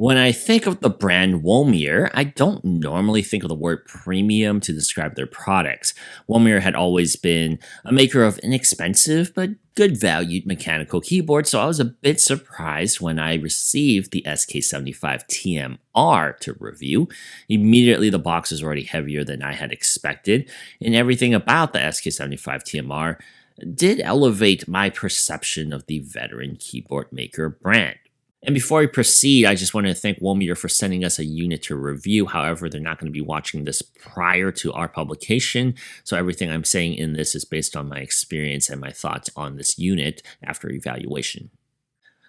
When I think of the brand Womier, I don't normally think of the word premium to describe their products. Womier had always been a maker of inexpensive but good valued mechanical keyboards, so I was a bit surprised when I received the SK75 TMR to review. Immediately, the box was already heavier than I had expected, and everything about the SK75 TMR did elevate my perception of the veteran keyboard maker brand. And before we proceed, I just want to thank Womier for sending us a unit to review. However, they're not going to be watching this prior to our publication, so everything I'm saying in this is based on my experience and my thoughts on this unit after evaluation.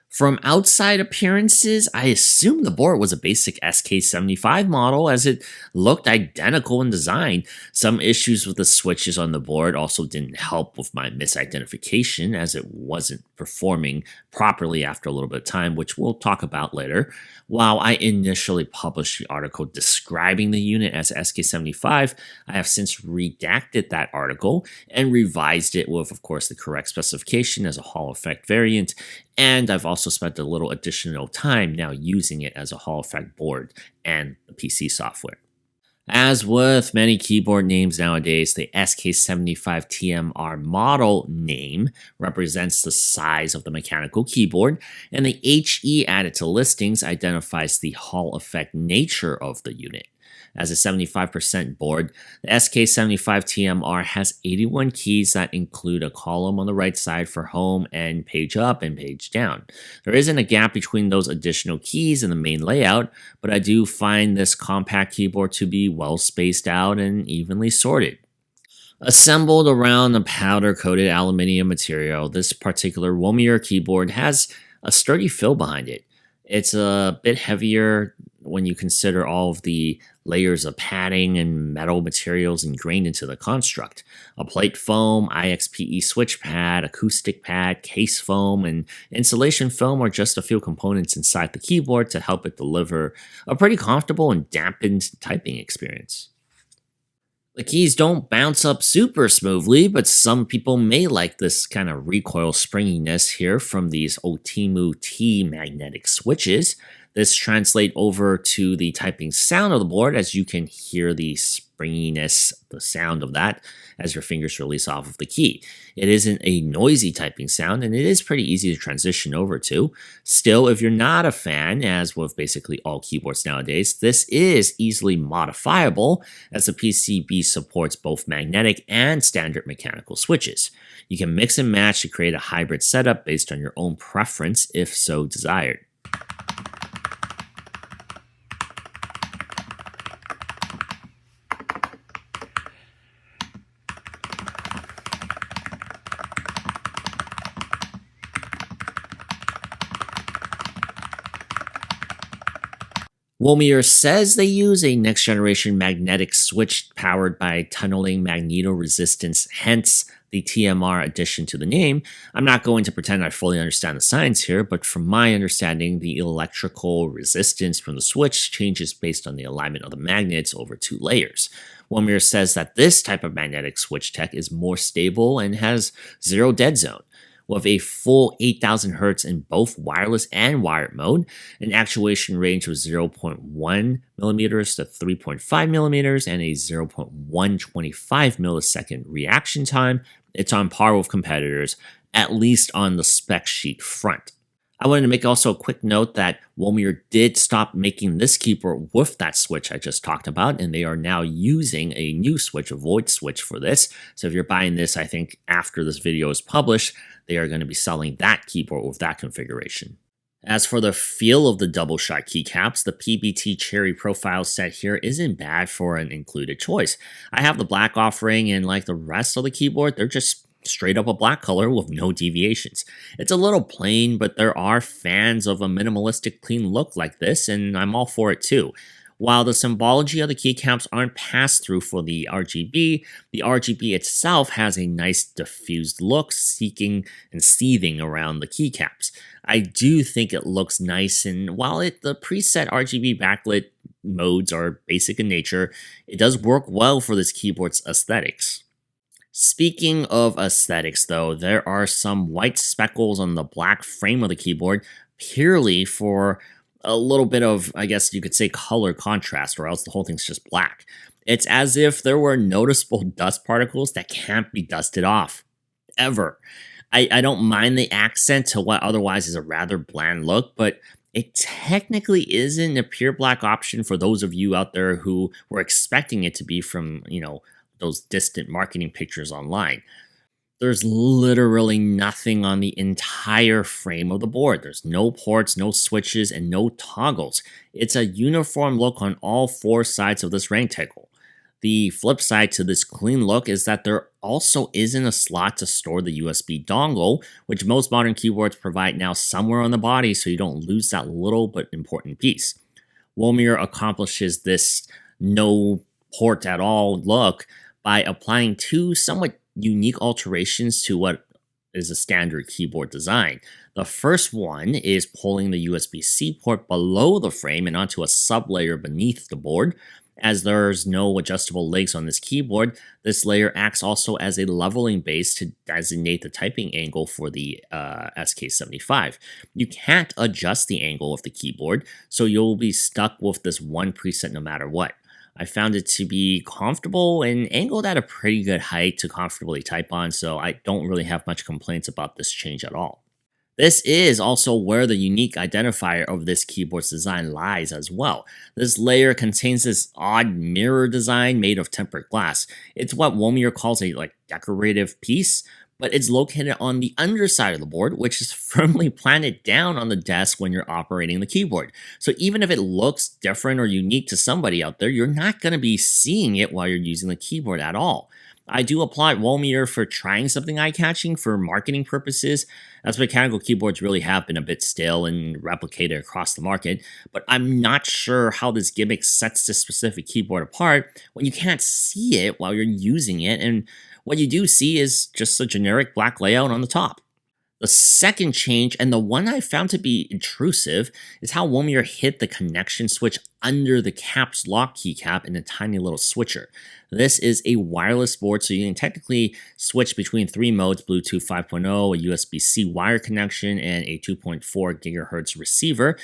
From outside appearances, I assumed the board was a basic SK75 model as it looked identical in design. Some issues with the switches on the board also didn't help with my misidentification as it wasn't performing properly after a little bit of time, which we'll talk about later. While I initially published the article describing the unit as SK75, I have since redacted that article and revised it with, of course, the correct specification as a Hall effect variant, and I've also spent a little additional time now using it as a Hall effect board and the PC software. As with many keyboard names nowadays, the SK75 TMR model name represents the size of the mechanical keyboard, and the HE added to listings identifies the Hall effect nature of the unit. As a 75% board, the SK75 TMR has 81 keys that include a column on the right side for home and page up and page down. There isn't a gap between those additional keys in the main layout, but I do find this compact keyboard to be well spaced out and evenly sorted. Assembled around a powder-coated aluminum material, this particular Womier keyboard has a sturdy feel behind it. It's a bit heavier when you consider all of the layers of padding and metal materials ingrained into the construct. A plate foam, IXPE switch pad, acoustic pad, case foam, and insulation foam are just a few components inside the keyboard to help it deliver a pretty comfortable and dampened typing experience. The keys don't bounce up super smoothly, but some people may like this kind of recoil springiness here from these Otimu T magnetic switches. This translates over to the typing sound of the board as you can hear the springiness, the sound of that as your fingers release off of the key. It isn't a noisy typing sound and it is pretty easy to transition over to. Still, if you're not a fan, as with basically all keyboards nowadays, this is easily modifiable as the PCB supports both magnetic and standard mechanical switches. You can mix and match to create a hybrid setup based on your own preference if so desired. Womier says they use a next-generation magnetic switch powered by tunneling magnetoresistance, hence the TMR addition to the name. I'm not going to pretend I fully understand the science here, but from my understanding, the electrical resistance from the switch changes based on the alignment of the magnets over two layers. Womier says that this type of magnetic switch tech is more stable and has zero dead zone. With a full 8,000 Hz in both wireless and wired mode, an actuation range of 0.1 millimeters to 3.5 millimeters, and a 0.125 millisecond reaction time, it's on par with competitors, at least on the spec sheet front. I wanted to make also a quick note that Womier did stop making this keyboard with that switch I just talked about, and they are now using a new switch, a void switch for this. So if you're buying this, I think after this video is published, they are going to be selling that keyboard with that configuration. As for the feel of the double-shot keycaps, the PBT Cherry Profile set here isn't bad for an included choice. I have the black offering, and like the rest of the keyboard, they're just straight up a black color with no deviations. It's a little plain, but there are fans of a minimalistic clean look like this, and I'm all for it too. While the symbology of the keycaps aren't passed through for the RGB itself has a nice diffused look seeking and seething around the keycaps. I do think it looks nice, and while the preset RGB backlit modes are basic in nature, it does work well for this keyboard's aesthetics. Speaking of aesthetics though, there are some white speckles on the black frame of the keyboard purely for a little bit of, I guess you could say, color contrast, or else the whole thing's just black. It's as if there were noticeable dust particles that can't be dusted off, ever. I don't mind the accent to what otherwise is a rather bland look, but it technically isn't a pure black option for those of you out there who were expecting it to be from, those distant marketing pictures online. There's literally nothing on the entire frame of the board. There's no ports, no switches, and no toggles. It's a uniform look on all four sides of this rectangle. The flip side to this clean look is that there also isn't a slot to store the USB dongle, which most modern keyboards provide now somewhere on the body so you don't lose that little but important piece. Womier accomplishes this no port at all look by applying two somewhat unique alterations to what is a standard keyboard design. The first one is pulling the USB-C port below the frame and onto a sublayer beneath the board. As there's no adjustable legs on this keyboard, this layer acts also as a leveling base to designate the typing angle for the SK75. You can't adjust the angle of the keyboard, so you'll be stuck with this one preset no matter what. I found it to be comfortable and angled at a pretty good height to comfortably type on, so I don't really have much complaints about this change at all. This is also where the unique identifier of this keyboard's design lies as well. This layer contains this odd mirror design made of tempered glass. It's what Womier calls a decorative piece, but it's located on the underside of the board, which is firmly planted down on the desk when you're operating the keyboard. So even if it looks different or unique to somebody out there, you're not going to be seeing it while you're using the keyboard at all. I do applaud Womier for trying something eye-catching for marketing purposes, as mechanical keyboards really have been a bit stale and replicated across the market, but I'm not sure how this gimmick sets this specific keyboard apart when you can't see it while you're using it, and what you do see is just a generic black layout on the top. The second change, and the one I found to be intrusive, is how Womier hid the connection switch under the caps lock keycap in a tiny little switcher. This is a wireless board, so you can technically switch between three modes: Bluetooth 5.0, a USB-C wire connection, and a 2.4 gigahertz receiver.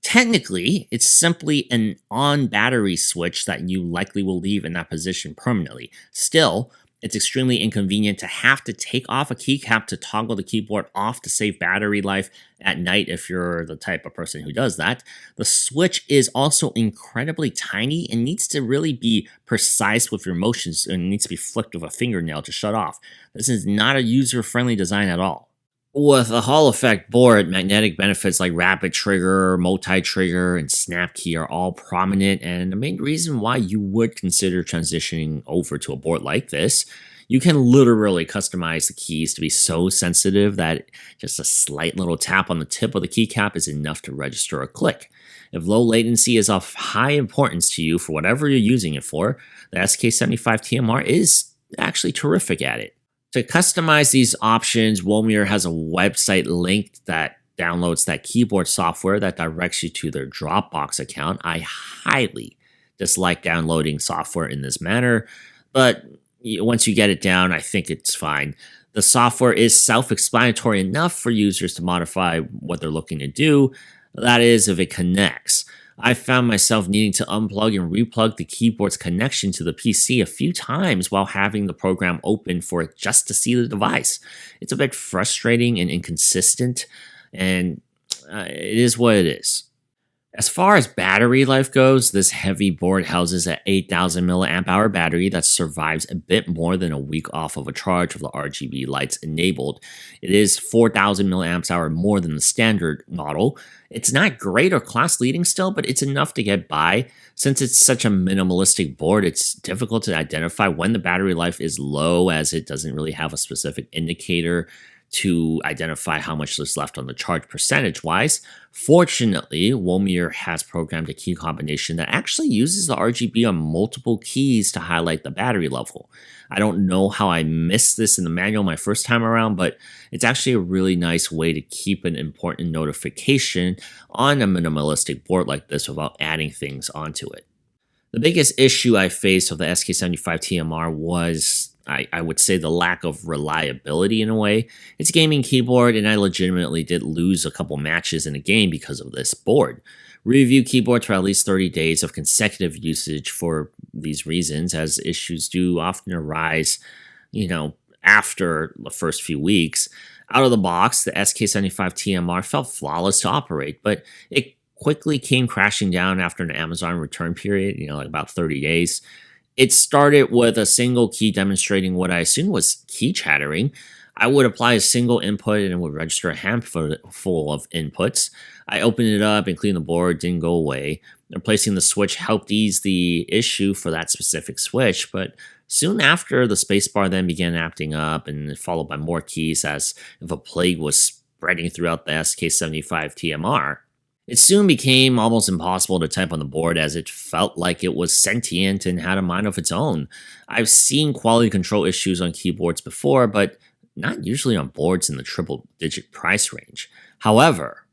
Technically, it's simply an on battery switch that you likely will leave in that position permanently. Still, it's extremely inconvenient to have to take off a keycap to toggle the keyboard off to save battery life at night if you're the type of person who does that. The switch is also incredibly tiny and needs to really be precise with your motions and needs to be flicked with a fingernail to shut off. This is not a user-friendly design at all. With a Hall effect board, magnetic benefits like rapid trigger, multi-trigger, and snap key are all prominent, and the main reason why you would consider transitioning over to a board like this. You can literally customize the keys to be so sensitive that just a slight little tap on the tip of the keycap is enough to register a click. If low latency is of high importance to you for whatever you're using it for, the SK75 TMR is actually terrific at it. To customize these options, Womier has a website linked that downloads that keyboard software that directs you to their Dropbox account. I highly dislike downloading software in this manner, but once you get it down, I think it's fine. The software is self-explanatory enough for users to modify what they're looking to do. That is, if it connects. I found myself needing to unplug and replug the keyboard's connection to the PC a few times while having the program open for it just to see the device. It's a bit frustrating and inconsistent, and it is what it is. As far as battery life goes, this heavy board houses an 8,000 milliamp hour battery that survives a bit more than a week off of a charge with the RGB lights enabled. It is 4,000 milliamps hour more than the standard model. It's not great or class leading still, but it's enough to get by. Since it's such a minimalistic board, it's difficult to identify when the battery life is low, as it doesn't really have a specific indicator to identify how much is left on the charge percentage-wise. Fortunately, Womier has programmed a key combination that actually uses the RGB on multiple keys to highlight the battery level. I don't know how I missed this in the manual my first time around, but it's actually a really nice way to keep an important notification on a minimalistic board like this without adding things onto it. The biggest issue I faced with the SK75 TMR was, I would say, the lack of reliability in a way. It's a gaming keyboard, and I legitimately did lose a couple matches in a game because of this board. Review keyboards for at least 30 days of consecutive usage for these reasons, as issues do often arise, after the first few weeks. Out of the box, the SK75 TMR felt flawless to operate, but it quickly came crashing down after an Amazon return period, like about 30 days. It started with a single key demonstrating what I assumed was key chattering. I would apply a single input and it would register a handful of inputs. I opened it up and cleaned the board, didn't go away. Replacing the switch helped ease the issue for that specific switch, but soon after, the spacebar then began acting up and followed by more keys as if a plague was spreading throughout the SK75 TMR. It soon became almost impossible to type on the board as it felt like it was sentient and had a mind of its own. I've seen quality control issues on keyboards before, but not usually on boards in the triple-digit price range. However,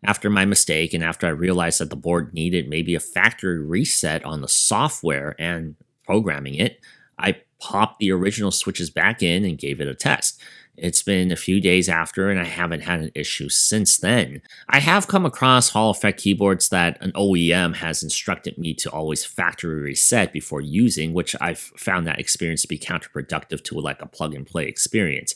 after my mistake and after I realized that the board needed maybe a factory reset on the software and programming it, I popped the original switches back in and gave it a test. It's been a few days after, and I haven't had an issue since then. I have come across Hall effect keyboards that an OEM has instructed me to always factory reset before using, which I've found that experience to be counterproductive to like a plug-and-play experience.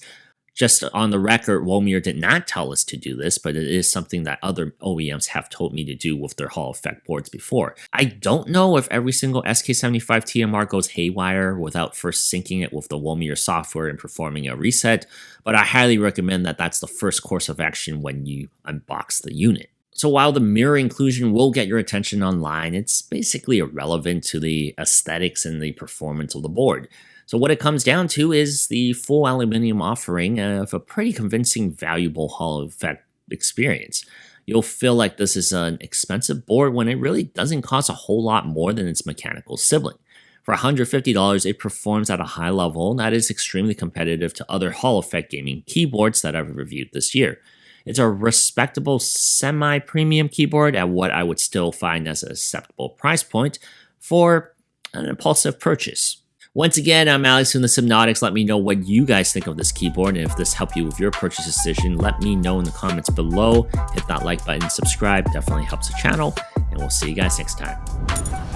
Just on the record, Womier did not tell us to do this, but it is something that other OEMs have told me to do with their Hall effect boards before. I don't know if every single SK75 TMR goes haywire without first syncing it with the Womier software and performing a reset, but I highly recommend that that's the first course of action when you unbox the unit. So while the mirror inclusion will get your attention online, it's basically irrelevant to the aesthetics and the performance of the board. So what it comes down to is the full aluminum offering of a pretty convincing, valuable Hall effect experience. You'll feel like this is an expensive board when it really doesn't cost a whole lot more than its mechanical sibling. For $150, it performs at a high level that is extremely competitive to other Hall effect gaming keyboards that I've reviewed this year. It's a respectable semi-premium keyboard at what I would still find as an acceptable price point for an impulsive purchase. Once again, I'm Alex from the Sypnotix. Let me know what you guys think of this keyboard, and if this helped you with your purchase decision, let me know in the comments below. Hit that like button, subscribe, definitely helps the channel, and we'll see you guys next time.